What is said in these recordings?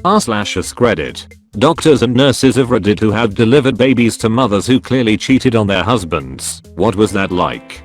r/AskReddit. Doctors and nurses of Reddit who have delivered babies to mothers who clearly cheated on their husbands. What was that like?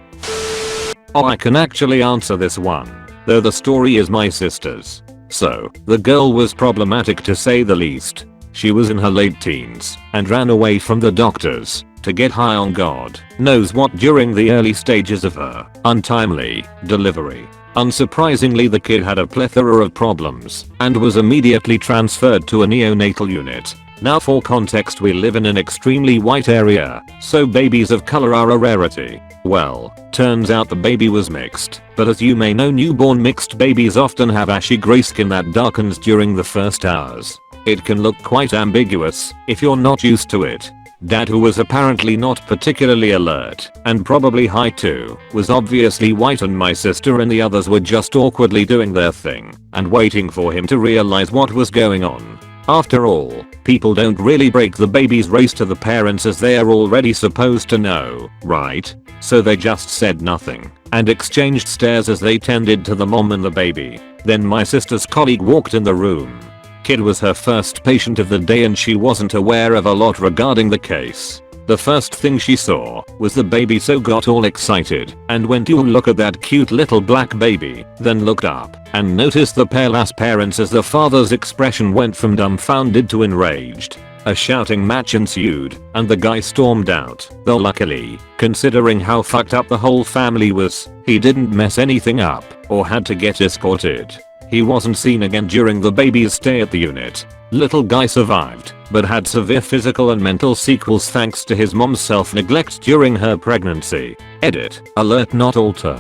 Oh, I can actually answer this one, though the story is my sister's. So, the girl was problematic to say the least. She was in her late teens and ran away from the doctors to get high on God knows what during the early stages of her untimely delivery. Unsurprisingly, the kid had a plethora of problems and was immediately transferred to a neonatal unit. Now for context, we live in an extremely white area, so babies of color are a rarity. Well, turns out the baby was mixed, but as you may know, newborn mixed babies often have ashy gray skin that darkens during the first hours. It can look quite ambiguous if you're not used to it. Dad, who was apparently not particularly alert and probably high too, was obviously white, and my sister and the others were just awkwardly doing their thing and waiting for him to realize what was going on. After all, people don't really break the baby's race to the parents as they are already supposed to know, right? So they just said nothing and exchanged stares as they tended to the mom and the baby. Then my sister's colleague walked in the room. Kid was her first patient of the day and she wasn't aware of a lot regarding the case. The first thing she saw was the baby, so got all excited and went to look at that cute little black baby, then looked up and noticed the pale ass parents as the father's expression went from dumbfounded to enraged. A shouting match ensued and the guy stormed out, though luckily, considering how fucked up the whole family was, he didn't mess anything up or had to get escorted. He wasn't seen again during the baby's stay at the unit. Little guy survived, but had severe physical and mental sequels thanks to his mom's self-neglect during her pregnancy. Edit, alert not alter.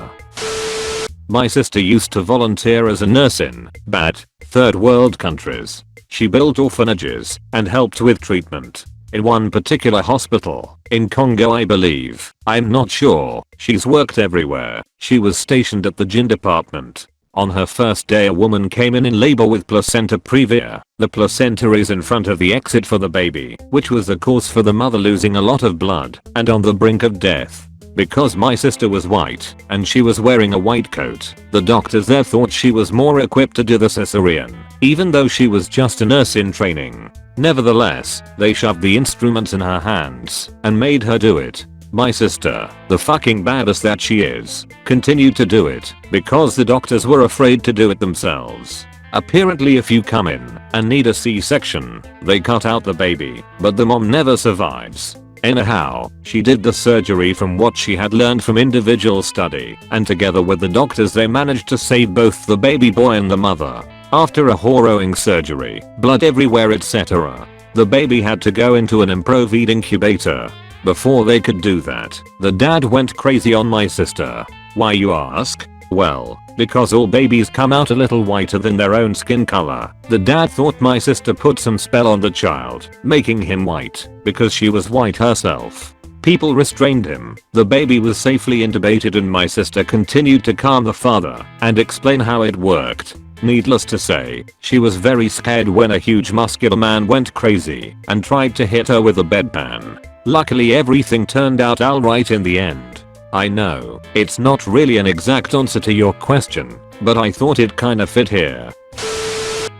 My sister used to volunteer as a nurse in bad, third world countries. She built orphanages and helped with treatment. In one particular hospital, in Congo I believe, I'm not sure, she's worked everywhere. She was stationed at the gyn department. On her first day, a woman came in labor with placenta previa. The placenta is in front of the exit for the baby, which was the cause for the mother losing a lot of blood and on the brink of death. Because my sister was white and she was wearing a white coat, the doctors there thought she was more equipped to do the cesarean, even though she was just a nurse in training. Nevertheless, they shoved the instruments in her hands and made her do it. My sister, the fucking badass that she is, continued to do it because the doctors were afraid to do it themselves. Apparently, if you come in and need a C-section, they cut out the baby, but the mom never survives. Anyhow, she did the surgery from what she had learned from individual study, and together with the doctors they managed to save both the baby boy and the mother. After a harrowing surgery, blood everywhere etc., the baby had to go into an improv incubator. Before they could do that, the dad went crazy on my sister. Why, you ask? Well, because all babies come out a little whiter than their own skin color. The dad thought my sister put some spell on the child, making him white, because she was white herself. People restrained him. The baby was safely intubated and my sister continued to calm the father and explain how it worked. Needless to say, she was very scared when a huge muscular man went crazy and tried to hit her with a bedpan. Luckily, everything turned out alright in the end. I know, it's not really an exact answer to your question, but I thought it kinda fit here.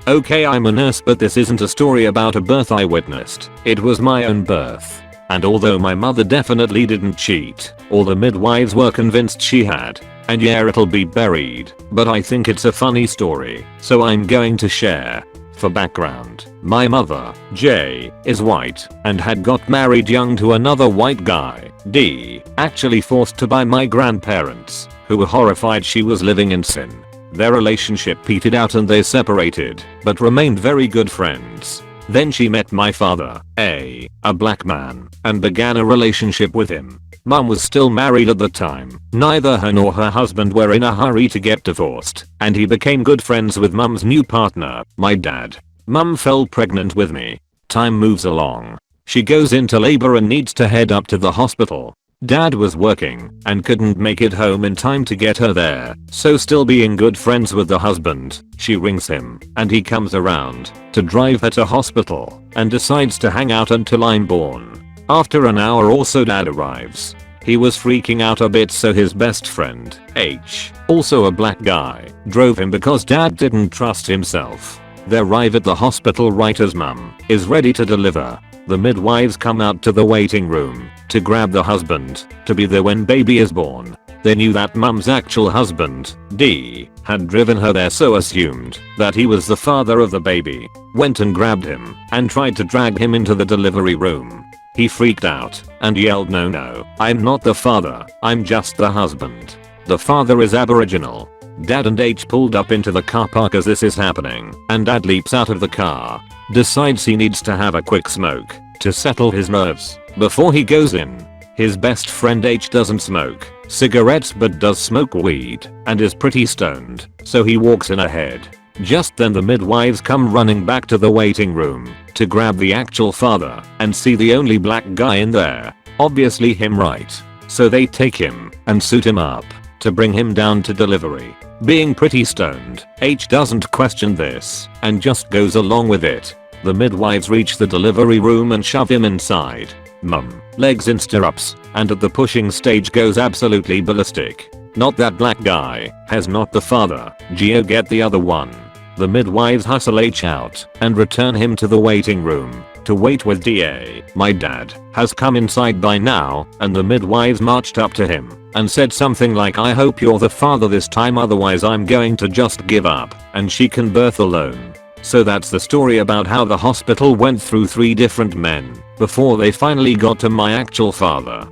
Okay, I'm a nurse, but this isn't a story about a birth I witnessed. It was my own birth. And although my mother definitely didn't cheat, all the midwives were convinced she had. And yeah, it'll be buried, but I think it's a funny story, so I'm going to share. For background, my mother, J, is white and had got married young to another white guy, D, actually forced to by my grandparents, who were horrified she was living in sin. Their relationship petered out and they separated, but remained very good friends. Then she met my father, A black man, and began a relationship with him. Mum was still married at the time. Neither her nor her husband were in a hurry to get divorced, and he became good friends with Mum's new partner, my dad. Mum fell pregnant with me. Time moves along. She goes into labor and needs to head up to the hospital. Dad was working and couldn't make it home in time to get her there, so still being good friends with the husband, she rings him and he comes around to drive her to hospital and decides to hang out until I'm born. After an hour or so, Dad arrives. He was freaking out a bit, so his best friend, H, also a black guy, drove him because Dad didn't trust himself. They arrive at the hospital right as mum is ready to deliver. The midwives come out to the waiting room to grab the husband to be there when baby is born. They knew that mum's actual husband, D, had driven her there, so assumed that he was the father of the baby. Went and grabbed him and tried to drag him into the delivery room. He freaked out and yelled, no, I'm not the father, I'm just the husband. The father is Aboriginal. Dad and H pulled up into the car park as this is happening, and Dad leaps out of the car, decides he needs to have a quick smoke to settle his nerves before he goes in. His best friend H doesn't smoke cigarettes but does smoke weed and is pretty stoned, so he walks in ahead. Just then the midwives come running back to the waiting room to grab the actual father and see the only black guy in there. Obviously him, right? So they take him and suit him up to bring him down to delivery. Being pretty stoned, H doesn't question this and just goes along with it. The midwives reach the delivery room and shove him inside. Mum, legs in stirrups, and at the pushing stage goes absolutely ballistic. Not that black guy, has not the father, Geo get the other one. The midwives hustle H out and return him to the waiting room to wait with DA. My dad has come inside by now, and the midwives marched up to him and said something like, I hope you're the father this time, otherwise I'm going to just give up and she can birth alone. So that's the story about how the hospital went through 3 different men before they finally got to my actual father.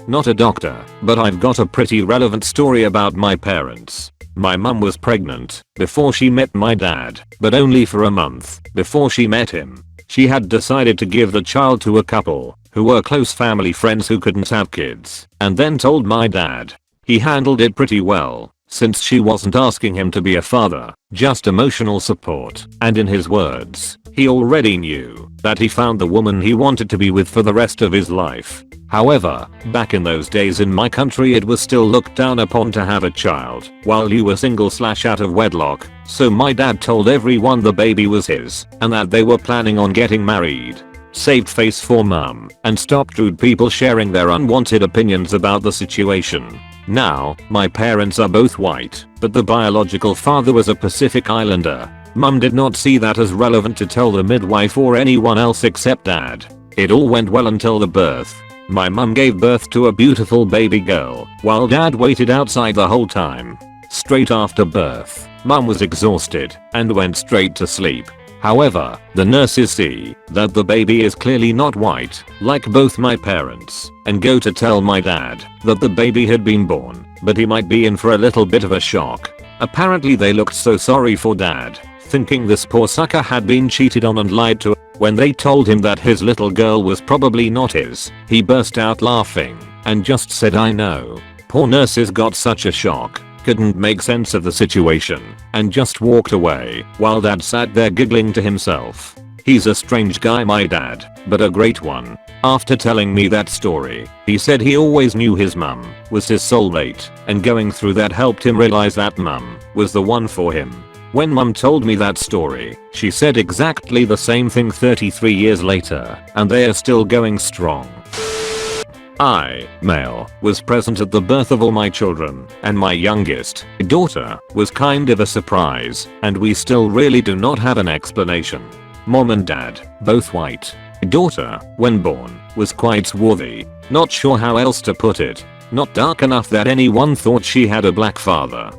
Not a doctor, but I've got a pretty relevant story about my parents. My mum was pregnant before she met my dad, but only for a month before she met him. She had decided to give the child to a couple who were close family friends who couldn't have kids, and then told my dad. He handled it pretty well, since she wasn't asking him to be a father, just emotional support, and in his words, he already knew that he found the woman he wanted to be with for the rest of his life. However, back in those days in my country it was still looked down upon to have a child while you were single/out of wedlock, so my dad told everyone the baby was his and that they were planning on getting married. Saved face for mum and stopped rude people sharing their unwanted opinions about the situation. Now, my parents are both white, but the biological father was a Pacific Islander. Mum did not see that as relevant to tell the midwife or anyone else except dad. It all went well until the birth. My mum gave birth to a beautiful baby girl, while dad waited outside the whole time. Straight after birth, mum was exhausted and went straight to sleep. However, the nurses see that the baby is clearly not white, like both my parents, and go to tell my dad that the baby had been born, but he might be in for a little bit of a shock. Apparently they looked so sorry for dad, thinking this poor sucker had been cheated on and lied to. When they told him that his little girl was probably not his, he burst out laughing and just said, I know. Poor nurses got such a shock, couldn't make sense of the situation, and just walked away while dad sat there giggling to himself. He's a strange guy, my dad, but a great one. After telling me that story, he said he always knew his mum was his soulmate, and going through that helped him realize that mum was the one for him. When mum told me that story, she said exactly the same thing 33 years later, and they are still going strong. I, male, was present at the birth of all my children, and my youngest daughter was kind of a surprise, and we still really do not have an explanation. Mom and dad, both white. Daughter, when born, was quite swarthy, not sure how else to put it, not dark enough that anyone thought she had a black father.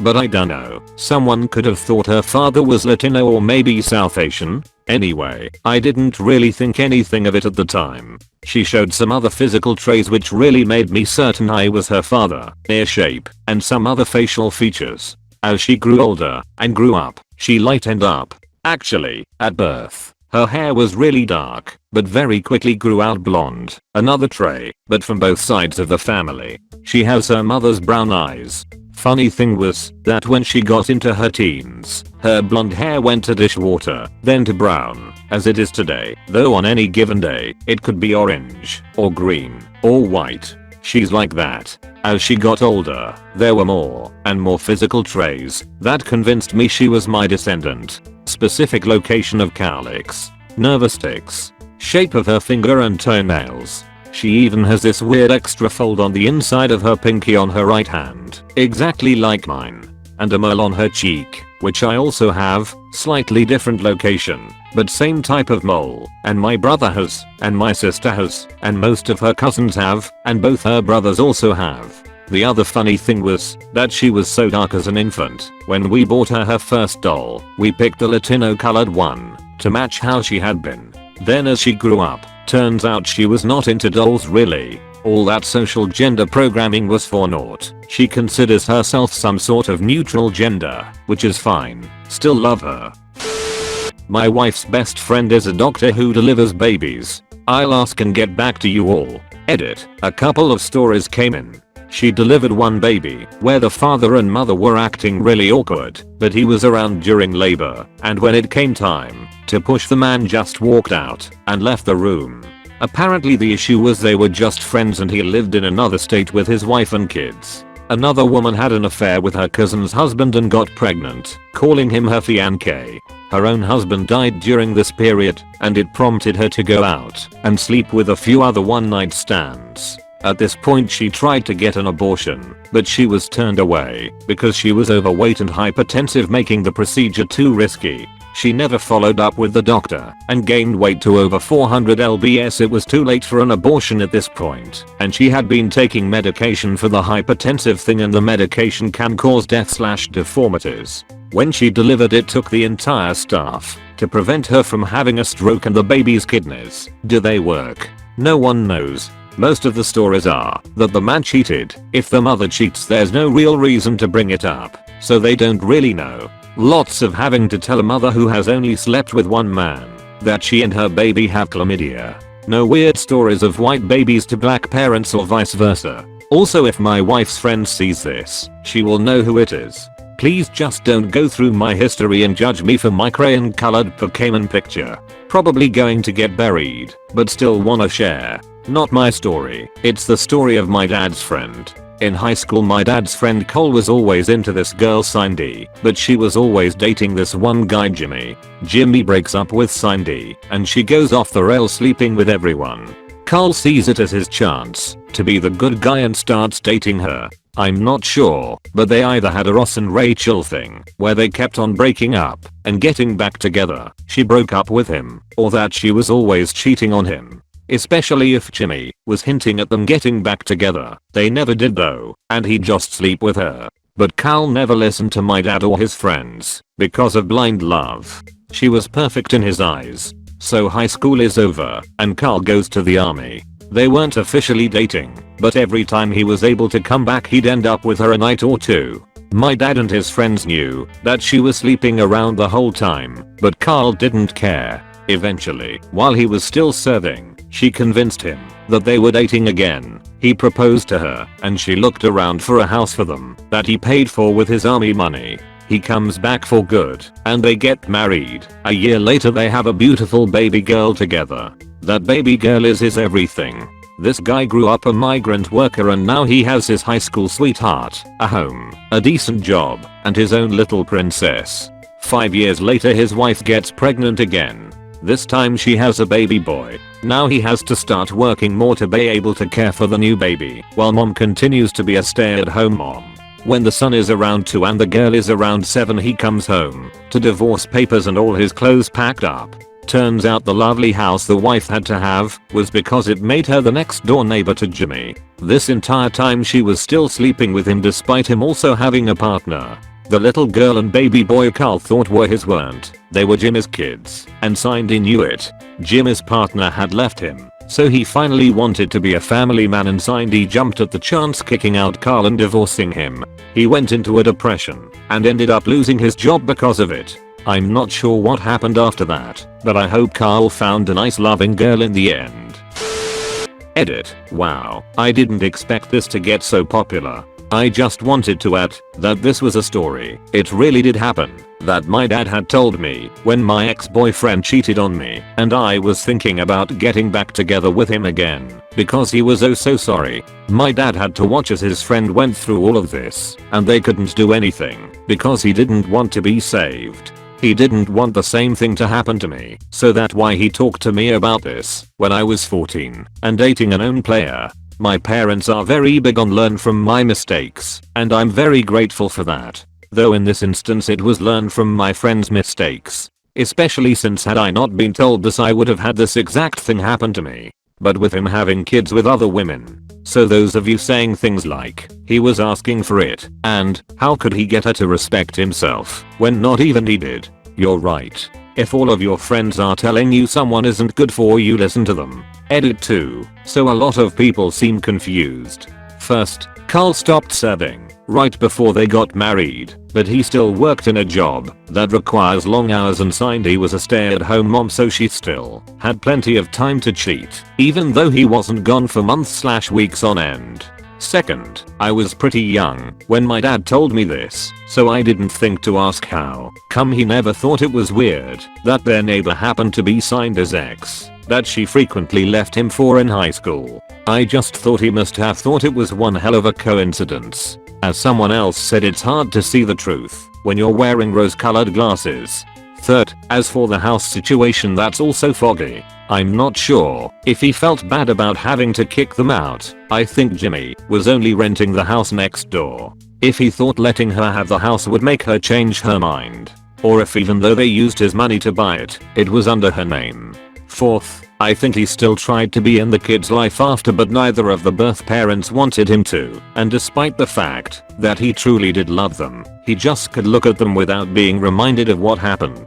But I dunno, someone could have thought her father was Latino or maybe South Asian. Anyway, I didn't really think anything of it at the time. She showed some other physical traits which really made me certain I was her father, ear shape, and some other facial features. As she grew older and grew up, she lightened up. Actually, at birth, her hair was really dark, but very quickly grew out blonde, another trait, but from both sides of the family. She has her mother's brown eyes. Funny thing was that when she got into her teens, her blonde hair went to dishwater, then to brown, as it is today, though on any given day, it could be orange, or green, or white. She's like that. As she got older, there were more and more physical traits that convinced me she was my descendant. Specific location of cowlicks, nervous tics, shape of her finger and toenails. She even has this weird extra fold on the inside of her pinky on her right hand, exactly like mine, and a mole on her cheek, which I also have. slightly different location, but same type of mole, and my brother has, and my sister has, and most of her cousins have, and both her brothers also have. The other funny thing was that she was so dark as an infant. When we bought her first doll, we picked a Latino colored one to match how she had been. Then as she grew up, turns out she was not into dolls really. All that social gender programming was for naught. She considers herself some sort of neutral gender, which is fine. Still love her. My wife's best friend is a doctor who delivers babies. I'll ask and get back to you all. Edit. A couple of stories came in. She delivered one baby where the father and mother were acting really awkward, but he was around during labor, and when it came time to push, the man just walked out and left the room. Apparently the issue was they were just friends and he lived in another state with his wife and kids. Another woman had an affair with her cousin's husband and got pregnant, calling him her fiancé. Her own husband died during this period, and it prompted her to go out and sleep with a few other one-night stands. At this point she tried to get an abortion, but she was turned away because she was overweight and hypertensive, making the procedure too risky. She never followed up with the doctor and gained weight to over 400 lbs. It was too late for an abortion at this point, and she had been taking medication for the hypertensive thing, and the medication can cause death/deformities. When she delivered, it took the entire staff to prevent her from having a stroke, and the baby's kidneys, do they work? No one knows. Most of the stories are that the man cheated. If the mother cheats, there's no real reason to bring it up, so they don't really know. Lots of having to tell a mother who has only slept with one man that she and her baby have chlamydia. No weird stories of white babies to black parents or vice versa. Also, if my wife's friend sees this, she will know who it is. Please just don't go through my history and judge me for my crayon colored Pokemon picture. Probably going to get buried, but still wanna share. Not my story, it's the story of my dad's friend. In high school, my dad's friend Cole was always into this girl Cindy, but she was always dating this one guy Jimmy. Jimmy breaks up with Cindy, and she goes off the rails sleeping with everyone. Cole sees it as his chance to be the good guy and starts dating her. I'm not sure, but they either had a Ross and Rachel thing where they kept on breaking up and getting back together. She broke up with him, or that she was always cheating on him. Especially if Jimmy was hinting at them getting back together. They never did though, and he'd just sleep with her. But Carl never listened to my dad or his friends because of blind love. She was perfect in his eyes. So high school is over, and Carl goes to the army. They weren't officially dating, but every time he was able to come back he'd end up with her a night or two. My dad and his friends knew that she was sleeping around the whole time, but Carl didn't care. Eventually, while he was still serving, she convinced him that they were dating again. He proposed to her, and she looked around for a house for them that he paid for with his army money. He comes back for good, and they get married. A year later they have a beautiful baby girl together. That baby girl is his everything. This guy grew up a migrant worker, and now he has his high school sweetheart, a home, a decent job, and his own little princess. 5 years later his wife gets pregnant again. This time she has a baby boy. Now he has to start working more to be able to care for the new baby, while mom continues to be a stay-at-home mom. When the son is around 2 and the girl is around 7, he comes home to divorce papers and all his clothes packed up. Turns out the lovely house the wife had to have was because it made her the next door neighbor to Jimmy. This entire time she was still sleeping with him despite him also having a partner. The little girl and baby boy Carl thought were his weren't. They were Jimmy's kids, and Cindy knew it. Jimmy's partner had left him, so he finally wanted to be a family man, and Cindy jumped at the chance, kicking out Carl and divorcing him. He went into a depression and ended up losing his job because of it. I'm not sure what happened after that, but I hope Carl found a nice loving girl in the end. Edit. Wow, I didn't expect this to get so popular. I just wanted to add that this was a story. It really did happen that my dad had told me when my ex-boyfriend cheated on me, and I was thinking about getting back together with him again because he was oh so sorry. My dad had to watch as his friend went through all of this, and they couldn't do anything because he didn't want to be saved. He didn't want the same thing to happen to me, so that's why he talked to me about this when I was 14 and dating a known player. My parents are very big on learn from my mistakes, and I'm very grateful for that. Though in this instance it was learned from my friend's mistakes. Especially since had I not been told this I would have had this exact thing happen to me. But with him having kids with other women. So those of you saying things like, he was asking for it, and, how could he get her to respect himself, when not even he did? You're right. If all of your friends are telling you someone isn't good for you, listen to them. Edit 2. So a lot of people seem confused. First, Carl stopped serving right before they got married, but he still worked in a job that requires long hours and signed he was a stay-at-home mom, so she still had plenty of time to cheat, even though he wasn't gone for months/weeks on end. Second, I was pretty young when my dad told me this, so I didn't think to ask how come he never thought it was weird that their neighbor happened to be signed as ex that she frequently left him for in high school. I just thought he must have thought it was one hell of a coincidence. As someone else said, it's hard to see the truth when you're wearing rose-colored glasses. Third, as for the house situation, that's also foggy. I'm not sure if he felt bad about having to kick them out. I think Jimmy was only renting the house next door. If he thought letting her have the house would make her change her mind. Or if even though they used his money to buy it, it was under her name. Fourth, I think he still tried to be in the kid's life after, but neither of the birth parents wanted him to, and despite the fact that he truly did love them, he just could look at them without being reminded of what happened.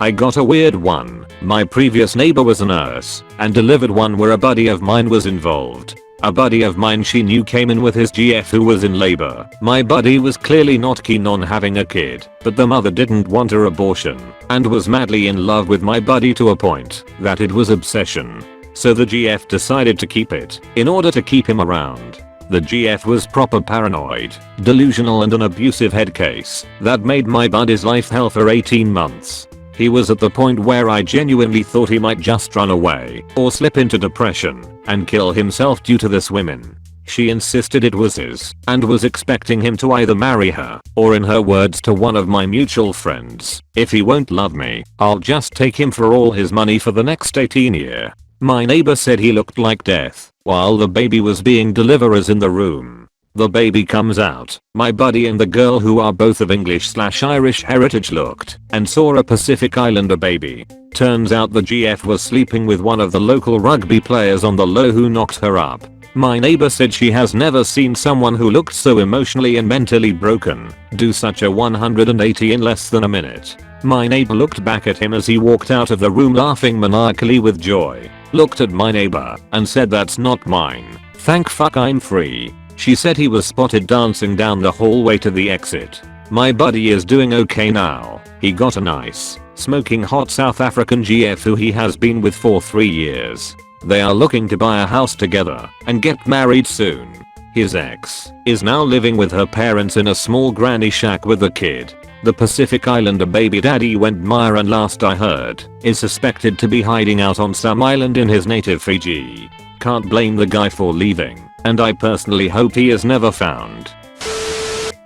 I got a weird one. My previous neighbor was a nurse and delivered one where a buddy of mine was involved. A buddy of mine she knew came in with his GF who was in labor. My buddy was clearly not keen on having a kid, but the mother didn't want her abortion and was madly in love with my buddy to a point that it was obsession. So the GF decided to keep it in order to keep him around. The GF was proper paranoid, delusional, and an abusive head case that made my buddy's life hell for 18 months. He was at the point where I genuinely thought he might just run away or slip into depression and kill himself due to this woman. She insisted it was his and was expecting him to either marry her or, in her words to one of my mutual friends, if he won't love me, I'll just take him for all his money for the next 18 years. My neighbor said he looked like death while the baby was being delivered as in the room. The baby comes out. My buddy and the girl, who are both of English/Irish heritage, looked and saw a Pacific Islander baby. Turns out the GF was sleeping with one of the local rugby players on the low who knocked her up. My neighbor said she has never seen someone who looked so emotionally and mentally broken do such a 180 in less than a minute. My neighbor looked back at him as he walked out of the room laughing maniacally with joy. Looked at my neighbor and said, "That's not mine. Thank fuck I'm free." She said he was spotted dancing down the hallway to the exit. My buddy is doing okay now. He got a nice, smoking hot South African GF who he has been with for 3 years. They are looking to buy a house together and get married soon. His ex is now living with her parents in a small granny shack with a kid. The Pacific Islander baby daddy went mire and, last I heard, is suspected to be hiding out on some island in his native Fiji. Can't blame the guy for leaving, and I personally hope he is never found.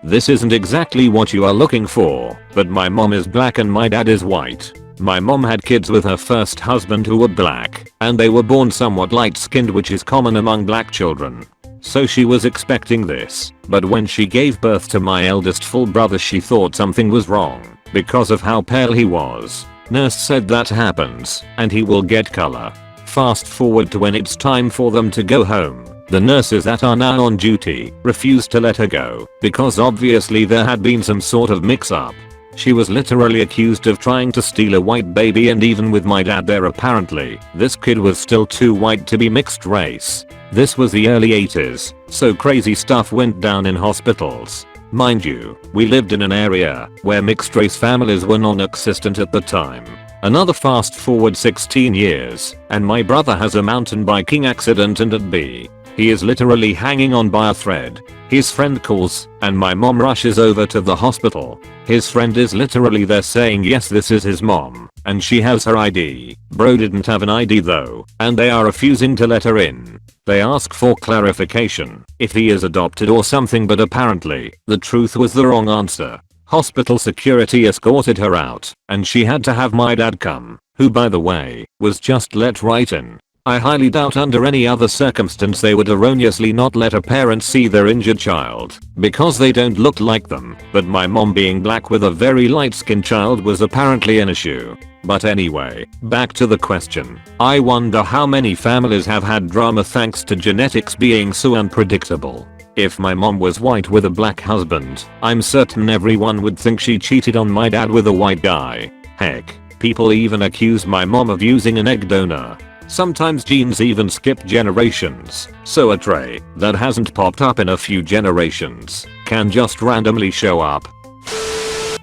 This isn't exactly what you are looking for, but my mom is black and my dad is white. My mom had kids with her first husband who were black, and they were born somewhat light-skinned, which is common among black children. So she was expecting this, but when she gave birth to my eldest full brother she thought something was wrong because of how pale he was. Nurse said that happens, and he will get color. Fast forward to when it's time for them to go home. The nurses that are now on duty refused to let her go because obviously there had been some sort of mix-up. She was literally accused of trying to steal a white baby, and even with my dad there, apparently this kid was still too white to be mixed race. This was the early 80s, so crazy stuff went down in hospitals. Mind you, we lived in an area where mixed race families were non-existent at the time. Another fast forward 16 years, and my brother has a mountain biking accident, and at B, he is literally hanging on by a thread. His friend calls, and my mom rushes over to the hospital. His friend is literally there saying yes, this is his mom, and she has her ID. Bro didn't have an ID though, and they are refusing to let her in. They ask for clarification, if he is adopted or something, but apparently, the truth was the wrong answer. Hospital security escorted her out, and she had to have my dad come, who by the way, was just let right in. I highly doubt under any other circumstance they would erroneously not let a parent see their injured child because they don't look like them, but my mom being black with a very light-skinned child was apparently an issue. But anyway, back to the question. I wonder how many families have had drama thanks to genetics being so unpredictable. If my mom was white with a black husband, I'm certain everyone would think she cheated on my dad with a white guy. Heck, people even accuse my mom of using an egg donor. Sometimes genes even skip generations, so a trait that hasn't popped up in a few generations can just randomly show up.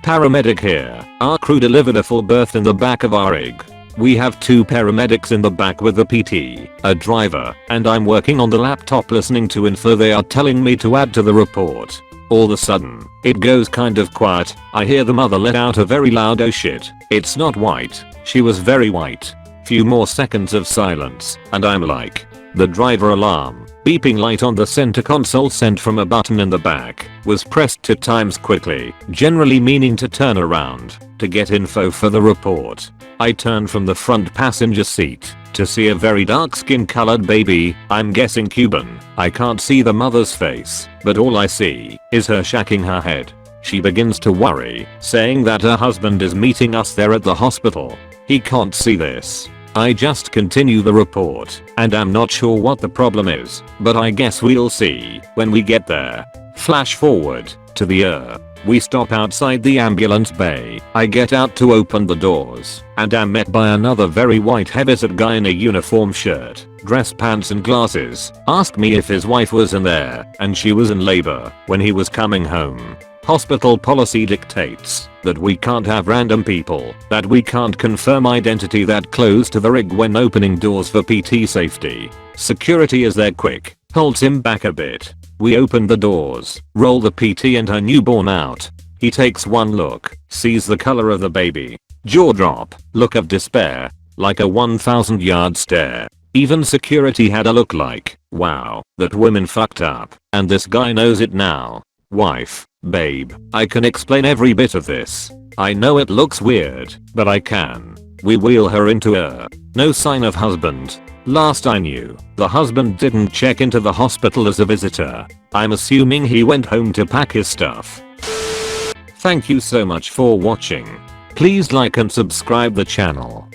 Paramedic here. Our crew delivered a full birth in the back of our rig. We have 2 paramedics in the back with a PT, a driver, and I'm working on the laptop listening to info they are telling me to add to the report. All of a sudden, it goes kind of quiet. I hear the mother let out a very loud "oh shit, it's not white, she was very white." Few more seconds of silence, and I'm like, the driver alarm, beeping light on the center console sent from a button in the back, was pressed 2 times quickly, generally meaning to turn around, to get info for the report. I turn from the front passenger seat, to see a very dark skin colored baby, I'm guessing Cuban. I can't see the mother's face, but all I see is her shaking her head. She begins to worry, saying that her husband is meeting us there at the hospital. He can't see this. I just continue the report, and I'm not sure what the problem is, but I guess we'll see when we get there. Flash forward to the we stop outside the ambulance bay. I get out to open the doors, and am met by another very white heavyset guy in a uniform shirt, dress pants and glasses. Asked me if his wife was in there, and she was in labor when he was coming home. Hospital policy dictates that we can't have random people, that we can't confirm identity that close to the rig when opening doors for PT safety. Security is there quick, holds him back a bit. We open the doors, roll the PT and her newborn out. He takes one look, sees the color of the baby. Jaw drop, look of despair, like a 1,000-yard stare. Even security had a look like, wow, that woman fucked up, and this guy knows it now. Wife, babe, I can explain every bit of this. I know it looks weird, but I can. We wheel her into no sign of husband. Last I knew, the husband didn't check into the hospital as a visitor. I'm assuming he went home to pack his stuff. Thank you so much for watching. Please like and subscribe the channel.